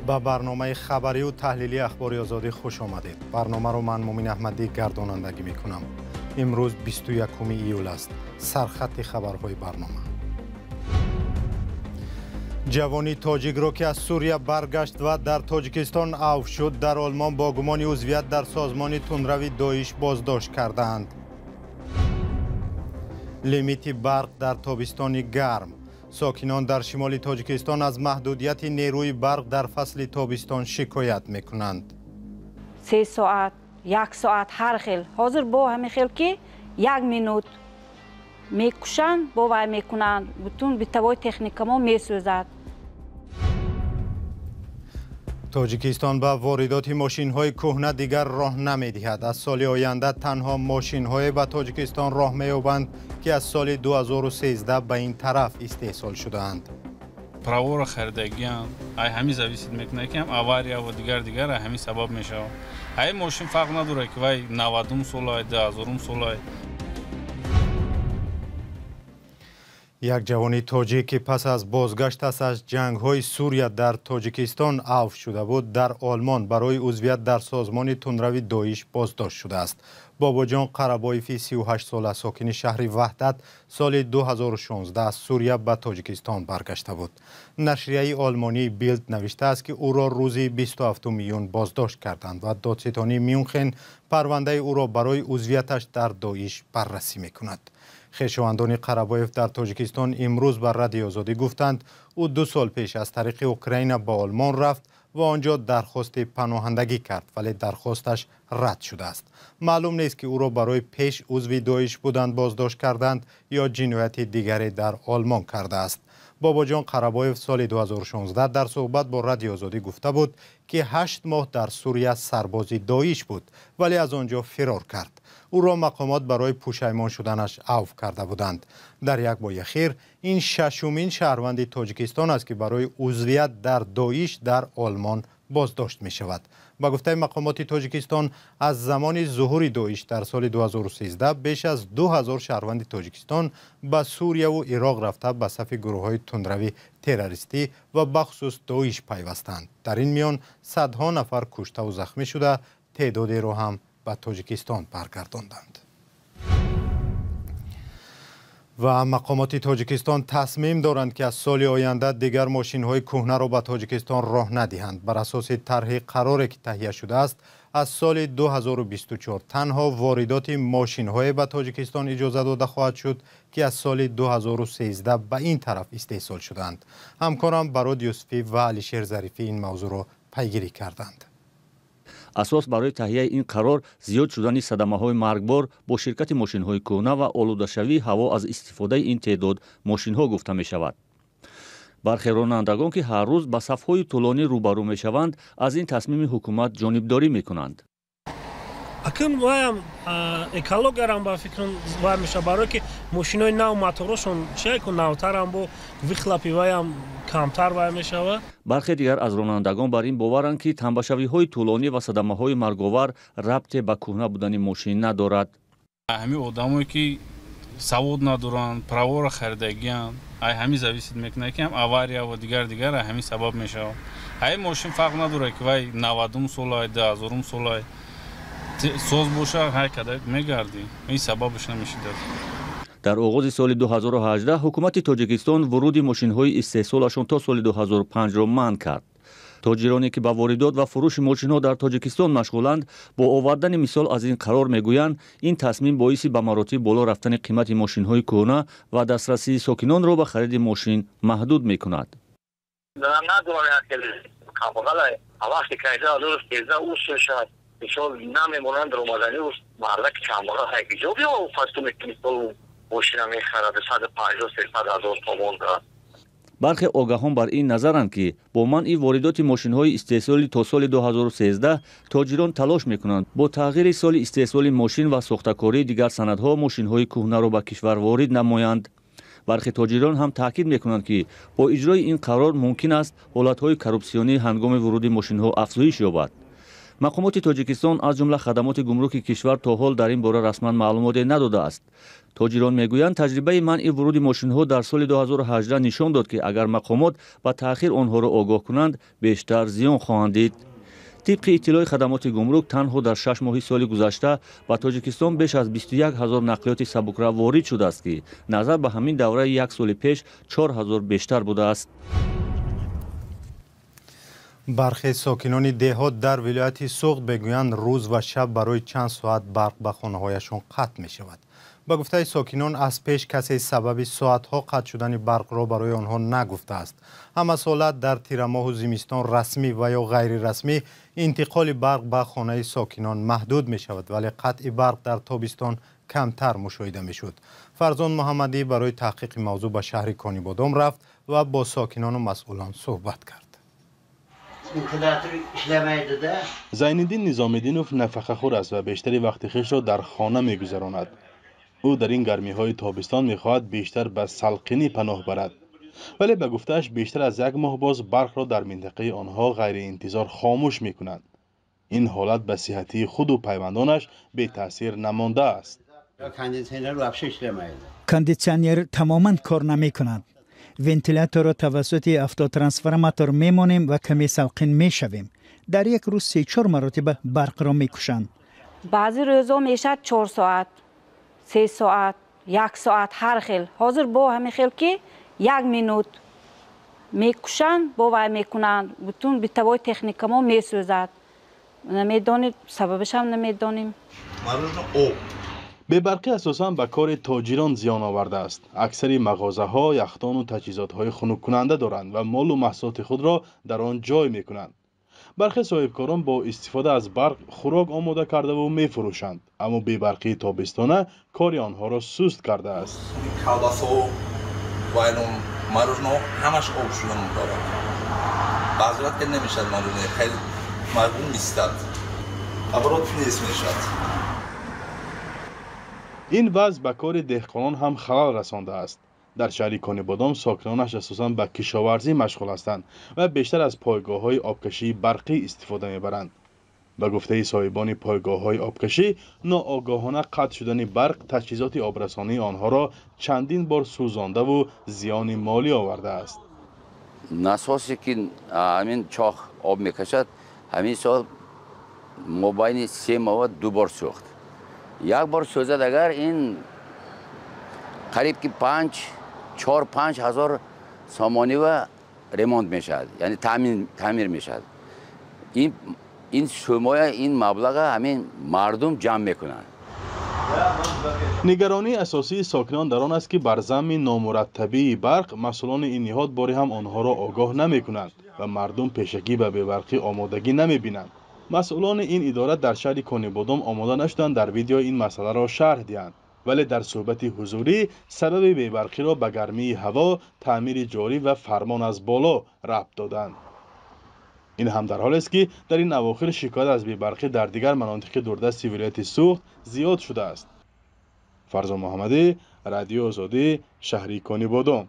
با برنامه خبری و تحلیلی اخباری آزادی خوش آمدید. برنامه رو من مومین احمدی گردانندگی می کنم. امروز 21 ایول است. سرخط خبرهای برنامه. جوانی تاجیک را که از سوریه برگشت و در تاجیکستان عفو شد در آلمان با گمان عضویت در سازمان تندروی داعش بازداشت کردند. لیمیت برق در تابستان گرم. ساکنان در شمال تاجیکستان از محدودیت نیروی برق در فصل تابستان شکایت میکنند. 3 ساعت، 1 ساعت هر خیل. حاضر با همین خیل که 1 مینوت میکشند باور میکنند بتون به توای تکنیک ما میسوزد. تاجیکستان به واردات ماشین های کهنه دیگر راه نمیدهد. از سال آینده تنها ماشین های به تاجیکستان راه مییابند که از سال 2013 به این طرف استحصال شده‌اند. право خریدگیان ای همین зависит میکنه که авария و دیگر همین سبب میشه. ای ماشین فرق نداره که وای 90 سال 2000 سال. یک جوانی تاجیک که پس از بازگشتش از جنگ‌های سوریه در تاجیکستان عفو شده بود در آلمان برای عضویت در سازمان تندروی داعش بازداشت شده است. باباجان قربایفی 38 ساله ساکن شهر وحدت سال 2016 از سوریه به تاجیکستان برگشته بود. نشریه آلمانی بیلد نوشته است که او را روزی 27 میلیون بازداشت کردند و دادستانی میونخن پرونده او را برای عضویتش در داعش بررسی میکند. خویشاوندان قربایف در تاجیکستان امروز بر رادیو آزادی گفتند او 2 سال پیش از طریق اوکراین به آلمان رفت و آنجا درخواست پناهندگی کرد ولی درخواستش رد شده است. معلوم نیست که او را برای پیش عضو داعش بودند بازداشت کردند یا جنایت دیگری در آلمان کرده است. باباجان قربایف سال 2016 در صحبت با رادیو آزادی گفته بود که 8 ماه در سوریه سرباز داعش بود ولی از آنجا فرار کرد. او را مقامات برای پشیمان شدنش عفو کرده بودند. در یک ماه اخیر این 6مین شهروند تاجیکستان است که برای عضویت در داعش در آلمان بازداشت می شود. با گفته مقامات تاجیکستان از زمان ظهور داعش در سال 2013 بیش از 2000 شهروند تاجیکستان به سوریه و عراق رفته به صف گروه‌های تندروی تروریستی و بخصوص داعش پیوستند. در این میان صدها نفر کشته و زخمی شده، تعدادی را هم به تاجیکستان برگرداندند. و مقامات تاجیکستان تصمیم دارند که از سال آینده دیگر ماشین های کهنه را به تاجیکستان راه ندهند. بر اساس طرح قراری که تهیه شده است از سال 2024 تنها واردات ماشین های به تاجیکستان اجازه داده خواهد شد که از سال 2013 به این طرف استحصال شدند. همکارم براد یوسفی و علیشیر ظریفی این موضوع را پیگیری کردند. اساس برای تهیه این قرار زیاد شدن صدمه‌های مرگبار با شرکت ماشین‌های کهنه و آلوده‌شوی هوا از استفاده این تعداد ماشین‌ها گفته می‌شود. برخی رانندگان که هر روز با صف‌های طولانی روبرو می‌شوند از این تصمیم حکومت جانبداری می‌کنند. اکنون وایم اکولوگرام با فکرم وایم میشه برای که ماشین‌های نو موتورشون چه که نوتر هم با ویخلاپی وایم کمتر وایم میشه. برخی دیگر از رانندگان بر این باورند که تنبشوی‌های طولانی و صدمه‌های مرگاور ربط به کهنه بودن ماشین ندارد. همین آدمایی که سواد ندارند، право خریدگیان، ای همین зависит میکنه که авария و دیگر همین سبب میشه. ای ماشین فرق نداره که وای 90 سال 2000 سال سوز باشه هر کدای میگردی این سببش نمیشه. در آغاز سال 2018 حکومت تاجیکستان ورود ماشین‌های استحصالشان تا سال 2005 را منع کرد. تاجرانی که با واردات و فروش ماشین‌ها در تاجیکستان مشغولند با آوردن مثال از این قرار میگویند این تصمیم باعث به مراتب بالا رفتن قیمت ماشین‌های کهنه و دسترسی ساکنان را به خرید ماشین محدود می‌کند. مثال نمیمونند رمضانی و مردک چمارا هیجا بیا و فستو مثال ماشین میخرد 150-300 هزار تومان دارد. برخی آگاهان بر این نظرند که با منع واردات ماشین‌های استحصالی تا سال 2013 تاجران تلاش می‌کنند با تغییر سال استحصال ماشین و ساختکاری دیگر سندها ماشین‌های کهنه را به کشور وارد نمایند. برخی تاجران هم تاکید می‌کنند که با اجرای این قرار ممکن است حالت‌های کورپسیونی هنگام ورود ماشین‌ها افزایش یابد. мақомоти тоҷикистон аз ҷумла хадамоти гумруки кишвар то ҳол дар ин бора расман маълумоте надодааст. тоҷирон мегӯянд таҷрибаи манъи вуруди мошинҳо дар соли 2018 нишон дод ки агар мақомот ба таъхир онҳоро огоҳ кунанд бештар зиён хоҳанд дид. طبق اطلاع خدمات گمرک تنها در 6 ماه سال گذشته به تاجیکستان بیش از 21000 نقلیات سبکرو وارد شده است که نظر به همین دوره یک سال پیش 4000 بیشتر بوده است. برخی ساکنان دهات در ولایت سوغد بگویند روز و شب برای چند ساعت برق به خانه‌هایشان قطع می شود. با گفته ساکنان از پیش کسی سبب ساعت‌ها قطع شدن برق را برای آنها نگفته است. همه سالت در تیر ماه و زمستان رسمی و یا غیر رسمی انتقال برق به خانه ساکنان محدود می شود ولی قطع برق در تابستان کمتر مشاهده می شد. فرزان محمدی برای تحقیق موضوع به شهر کانیبادام رفت و با ساکنان و مسئولان صحبت کرد. زین‌الدین نظامی‌دینوف نفقه‌خور است و بیشتر وقت خویش را در خانه می‌گذراند. او در این گرمی‌های تابستان می‌خواهد بیشتر به سلقینی پناه برد. ولی به گفته‌اش بیشتر از یک ماه باز برق را در منطقه آنها غیر انتظار خاموش می‌کنند. این حالت به صحتی خود و پیوندانش بی تاثیر نمانده است. کاندیسیونر تماماً کار نمی‌کند. ونتیلاتور را توسط افتوترانسفورماتور میمانیم و کمی سلقین میشویم. در یک روز 3-4 مرتبه برق را میکشند. بعضی روزا میشه 4 ساعت 3 ساعت 1 ساعت هر خیل. حاضر با همین خیل که 1 مینوت میکشند باور میکنند بتون به توای تکنیک ما میسوزد. نمیدانیم سببش هم نمیدانیم. بی‌برقی اساساً به کار تاجران زیان آورده است. اکثر مغازه‌ها یخدان و تجهیزات‌های خنک کننده دارند و مال و محصولات خود را در آن جای می‌کنند. برخی صاحبکاران با استفاده از برق خوراک آماده کرده و می‌فروشند، اما بی‌برقی تابستانه کار آنها را سست کرده است. مارژنو همش آب شده دارد. بعضی وقت نمیشه مارژنو خیلی مردم میستد. ابرات نیست میشد. این وضع به کار دهقانان هم خلل رسانده است. در شهر کانیبادام ساکنانش اساساً به کشاورزی مشغول هستند و بیشتر از پایگاه‌های آبکشی برقی استفاده می‌برند. به گفته صاحبان پایگاه‌های آبکشی، ناآگاهانه قطع شدن برق تجهیزات آبرسانی آنها را چندین بار سوزانده و زیان مالی آورده است. ناساسی که همین چاه آب میکشد همین سال مابین 3 ماه 2 بار سوخت. یک بار سوزد اگر این قریب که 4-5 هزار سامانی و ریمونت میشد، یعنی تعمیر میشد. این سومای این مبلغ همین مردم جمع میکنند. نگرانی اساسی ساکنان در آن است که بر ضمن نامرتبی برق مسئولان این نهاد باری هم آنها را آگاه نمیکنند و مردم پیشگی به بی‌برقی آمادگی نمیبینند. مسئولان این اداره در شهر کانیبادام آماده نشدند در ویدیو این مسئله را شرح دهند، ولی در صحبت حضوری سبب بی‌برقی را به گرمی هوا، تعمیر جاری و فرمان از بالا ربط دادند. این هم در حالی است که در این اواخر شکایت از بی‌برقی در دیگر مناطق دوردست ولایت سوغد زیاد شده است. فرزان محمدی، رادیو آزادی، شهر کانیبادام.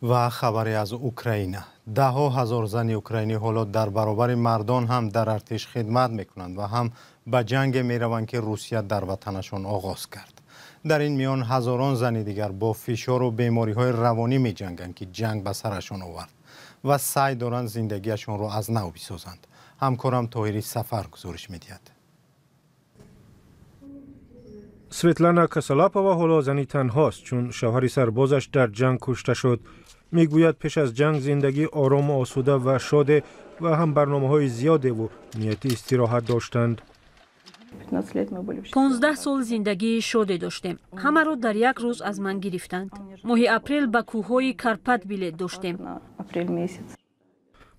و خبری از اوکراین. 10,000 زن اوکراینی حالا در برابر مردان هم در ارتش خدمت میکنند و هم به جنگ میروند که روسیه در وطنشان آغاز کرد. در این میان هزاران زن دیگر با فشار و بیماری های روانی می جنگند که جنگ به سرشان آورد و سعی دارند زندگیشان را از نو بسازند. همکارم طاهری سفر گزارش میدهد. سویتلانا کاسالاپووا حالا زنی تنهاست چون شوهر سربازش در جنگ کشته شد. میگوید پیش از جنگ زندگی آرام و آسوده و شاده و هم برنامه‌های زیاده و نیت استراحت داشتند. 15 سال زندگی شاده داشتیم. همه رو در یک روز از من گرفتند. ماه اپریل به کوههای کارپات بلیط داشتیم.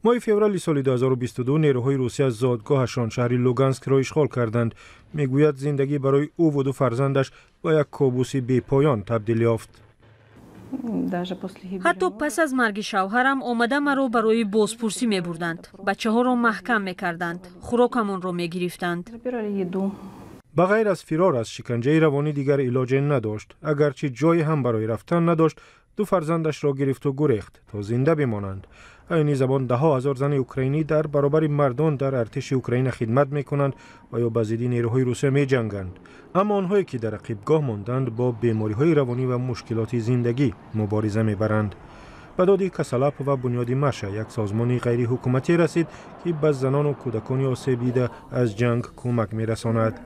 ماه فوریه سال 2022 نیروهای روسیه زادگاهشان شهر لوگانسک را اشغال کردند. میگوید زندگی برای او و دو فرزندش با یک کابوس بی پایان تبدیل یافت. حتی پس از مرگ شوهرم آمده مرا برای بازپرسی می بردند. بچه ها را محکم می کردند. خوراکمان را می گرفتند. بغیر از فرار از شکنجه روانی دیگر علاج نداشت. اگرچه جای هم برای رفتن نداشت، دو فرزندش را گرفت و گریخت تا زنده بمانند. این زمان ده ها هزار زن اوکراینی در برابر مردان در ارتش اوکراین خدمت می کنند و یا به ضد نیروهای روسیه می جنگند. اما آنهایی که در عقبگاه ماندند با بیماری های روانی و مشکلات زندگی مبارزه می برند. به داد کسلاپ و بنیادی مرشا، یک سازمان غیر حکومتی رسید که به زنان و کودکان آسیب دیده از جنگ کمک می رساند.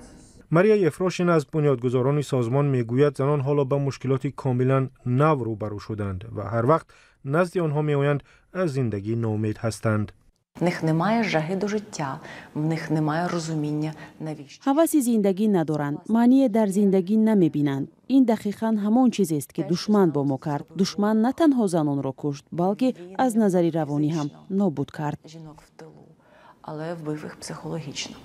ماریا یفروشین از بنیادگذاران سازمان میگوید زنان حالا به مشکلات کاملا نو روبرو شدند و هر وقت نزد آنها میآیند از زندگی ناامید هستند. В них немає жаги до життя, в них немає розуміння навіщо. هوس زندگی ندارند، معنی در زندگی نمیبینند. این دقیقاً همان چیزی است که دشمن با ما کرد. دشمن نه تنها زنان را کشت، بلکه از نظر روانی هم نابود کرد. Жінок в тилу, але вбив їх психологічно.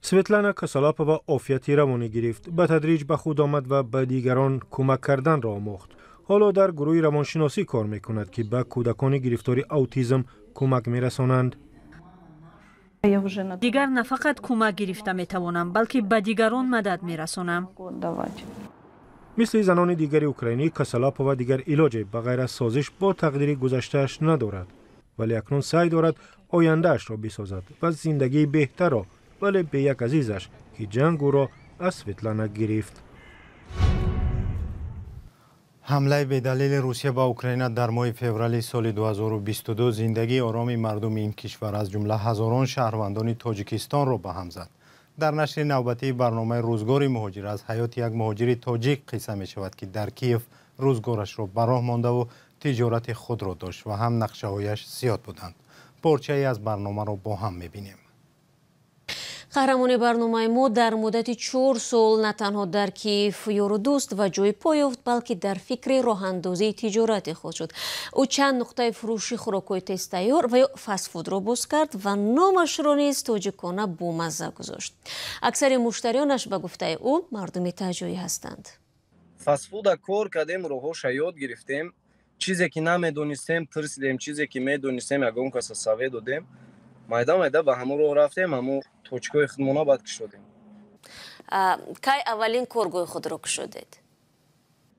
سویتلانا کسلاپова عافیتی روانی گرفت. به تدریج به خود آمد و به دیگران کمک کردن را آموخت. حالا در گروه روانشناسی کار میکند که به کودکان گرفتار اوتیسم کمک میرسانند. دیگر نه فقط کمک گرفته میتوانم بلکه به دیگران مدد میرسانم. مثل زنان دیگر اوکراینی، کسلاپova دیگر علاج بغیر از سازش با تقدیر گذشته‌اش ندارد، ولی اکنون سعی دارد آینده‌اش را بسازد و زندگی بهتر را، ولی به یک عزیزش که جنگ او را از سویتلانا گرفت. حمله به دلیل روسیه به اوکراین در ماه فوریه سال 2022 زندگی آرام مردم این کشور از جمله هزاران شهروندان تاجیکستان را به هم زد. در نشر نوبتی برنامه روزگار مهاجر از حیات یک مهاجر تاجیک قصه می شود که در کیف روزگارش را به راه مانده و تجارت خود را داشت و هم نقشه هایش زیاد بودند. پارچه ای از برنامه را با هم می بینیم. قهرمانی برنامه ما در مدت 4 سال نه تنها در کیف یار دوست و جای پا یافت بلکه در فکر راه اندازی تجارت خود شد. او چند نقطه فروشی خوراک‌های تست تیار و یا فست فود را باز کرد و نامش را نیز تاجیکانه بامزه گذاشت. اکثر مشتریانش به گفته او مردم تاجیکی هستند. فست فود کار کردیم، راهاش یاد گرفتیم. چیزی که نمیدونستیم پرسیدیم، چیزی که میدونستیم یگان کس سوی دادیم. майда ба ҳамон роҳ рафтем, ҳамон точкаҳои худмона бад кушодем. кай аввалин коргоҳи худро кушодед?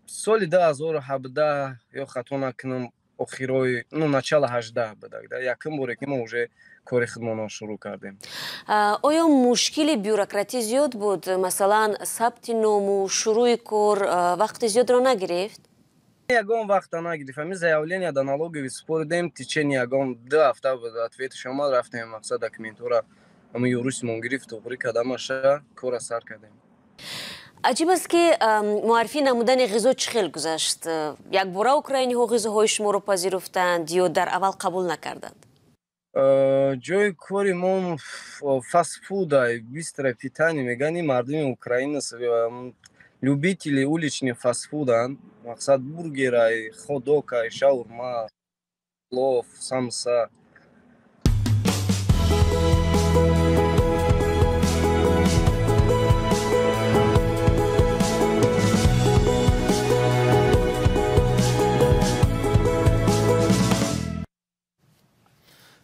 соли 2017 ё хато накунам охирои начала 18 будак. Якум боре ки мо уже кори худмона шурӯъ кардем. оё мушкили бюрократӣ зиёд буд? Масалан, сабти ному, шурӯъи кор вақти зиёдро нагирифт? ягон вақта нагирифт. ҳамин заявления дар налогови супоридем, течени ягон 2 ҳафта буд. ответиш омад, рафтем мақсад документора ҳамин юристмон гирифт, тоғри кардамаша кора сар кардем. аҷиб аст ки муаррифӣ намудани ғизо чӣ хел гузашт? якбора украиниҳо ғизоҳои шуморо пазируфтанд ё дар аввал қабул накарданд? ҷои кори мо фаст фуда, бистрое питание мегани мардуми Украина любители уличный фастфудан, мақсад бургерай, ходокай, шаурма, плов, самса.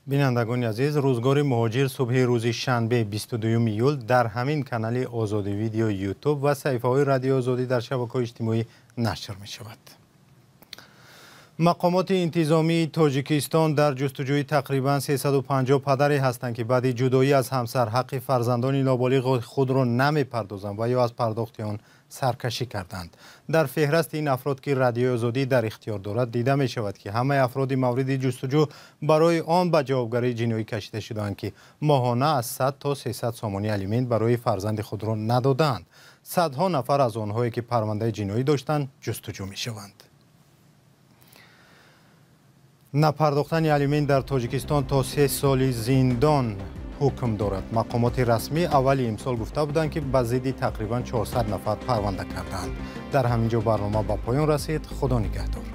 بینندگان عزیز، روزگار مهاجر صبح روز شنبه 22 ایول در همین کانال آزادی ویدیو یوتیوب و صفحه‌های رادیو آزادی در شبکه‌های اجتماعی نشر می شود. مقامات انتظامی تاجیکستان در جستجوی تقریباً 350 پدری هستند که بعد جدایی از همسر حق فرزندان نابالغ خود را نمی‌پردازند و یا از پرداخت آن سرکشی کردند. در فهرست این افراد که رادیو آزادی در اختیار دارد دیده می شود که همه افراد مورد جستجو برای آن به جوابگری جنایی کشیده شدند که ماهانه از 100 تا 300 سامانی الیمنت برای فرزند خود را ندادند. صدها نفر از آنهایی که پرونده جنایی داشتند جستجو می شوند. نپرداختن الیمنت در تاجیکستان تا 3 سال زندان حکم دارد. مقامات رسمی اولی امسال گفته بودند که به ضد تقریباً 400 نفر پرونده کردند. در همینجا برنامه به پایان رسید. خدا نگهدار.